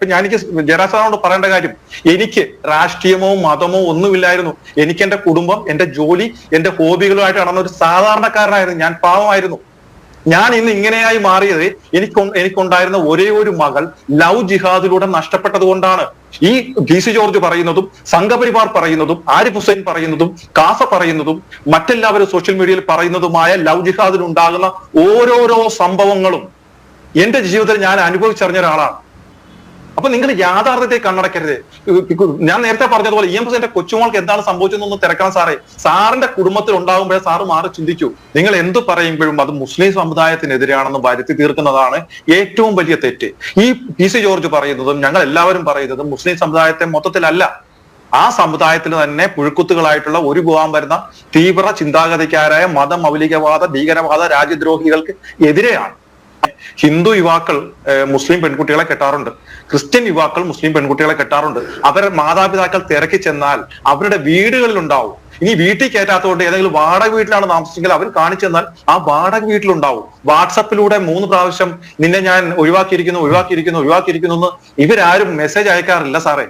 എനിക്ക് ജയരാജ് പറയേണ്ട കാര്യം, എനിക്ക് രാഷ്ട്രീയമോ മതമോ ഒന്നുമില്ലായിരുന്നു. എനിക്ക് എന്റെ കുടുംബം, എന്റെ ജോലി, എന്റെ ഹോബികളുമായിട്ട് നടന്ന ഒരു സാധാരണക്കാരനായിരുന്നു ഞാൻ. പാവമായിരുന്നു. ഞാൻ ഇന്ന് ഇങ്ങനെയായി മാറിയത് എനിക്കുണ്ടായിരുന്ന ഒരേ ഒരു മകൾ ലവ് ജിഹാദിലൂടെ നഷ്ടപ്പെട്ടത് കൊണ്ടാണ്. ഈ PC ജോർജ് പറയുന്നതും സംഘപരിവാർ പറയുന്നതും ആരിഫ് ഹുസൈൻ പറയുന്നതും കാസ പറയുന്നതും മറ്റെല്ലാവരും സോഷ്യൽ മീഡിയയിൽ പറയുന്നതുമായ ലവ് ജിഹാദിൽ ഉണ്ടാകുന്ന ഓരോരോ സംഭവങ്ങളും എന്റെ ജീവിതത്തിൽ ഞാൻ അനുഭവിച്ചറിഞ്ഞ ഒരാളാണ്. അപ്പൊ നിങ്ങൾ യാഥാർത്ഥ്യത്തെ കണ്ണടക്കരുത്. ഞാൻ നേരത്തെ പറഞ്ഞതുപോലെ EM ഹുസൈന്റെ കൊച്ചുമോൾക്ക് എന്താണ് സംഭവിച്ചതെന്നൊന്ന് തിരക്കണം സാറേ. സാറിന്റെ കുടുംബത്തിൽ ഉണ്ടാകുമ്പോഴേ സാറ് മാറി ചിന്തിക്കൂ. നിങ്ങൾ എന്ത് പറയുമ്പോഴും അത് മുസ്ലിം സമുദായത്തിനെതിരെയാണെന്ന് വരുത്തി തീർക്കുന്നതാണ് ഏറ്റവും വലിയ തെറ്റ്. ഈ PC ജോർജ് പറയുന്നതും ഞങ്ങൾ എല്ലാവരും പറയുന്നതും മുസ്ലിം സമുദായത്തെ മൊത്തത്തിലല്ല, ആ സമുദായത്തിൽ തന്നെ പുഴുക്കുത്തുകളായിട്ടുള്ള ഒരു വിഭാഗം വരുന്ന തീവ്ര ചിന്താഗതിക്കാരായ മതമൗലികവാദ ഭീകരവാദ രാജ്യദ്രോഹികൾക്ക് എതിരെയാണ്. ഹിന്ദു യുവാക്കൾ മുസ്ലിം പെൺകുട്ടികളെ കെട്ടാറുണ്ട്, ക്രിസ്ത്യൻ യുവാക്കൾ മുസ്ലിം പെൺകുട്ടികളെ കെട്ടാറുണ്ട്. അവരുടെ മാതാപിതാക്കൾ തിരക്കി ചെന്നാൽ അവരുടെ വീടുകളിൽ ഉണ്ടാവും. ഇനി വീട്ടിൽ കയറ്റാത്തതുകൊണ്ട് ഏതെങ്കിലും വാടക വീട്ടിലാണ് താമസിച്ചെങ്കിൽ അവർ കാണിച്ചു തന്നാൽ ആ വാടക വീട്ടിലുണ്ടാവും. വാട്സപ്പിലൂടെ 3 പ്രാവശ്യം നിന്നെ ഞാൻ ഒഴിവാക്കിയിരിക്കുന്നു എന്ന് ഇവരാരും മെസ്സേജ് അയക്കാറില്ല സാറേ.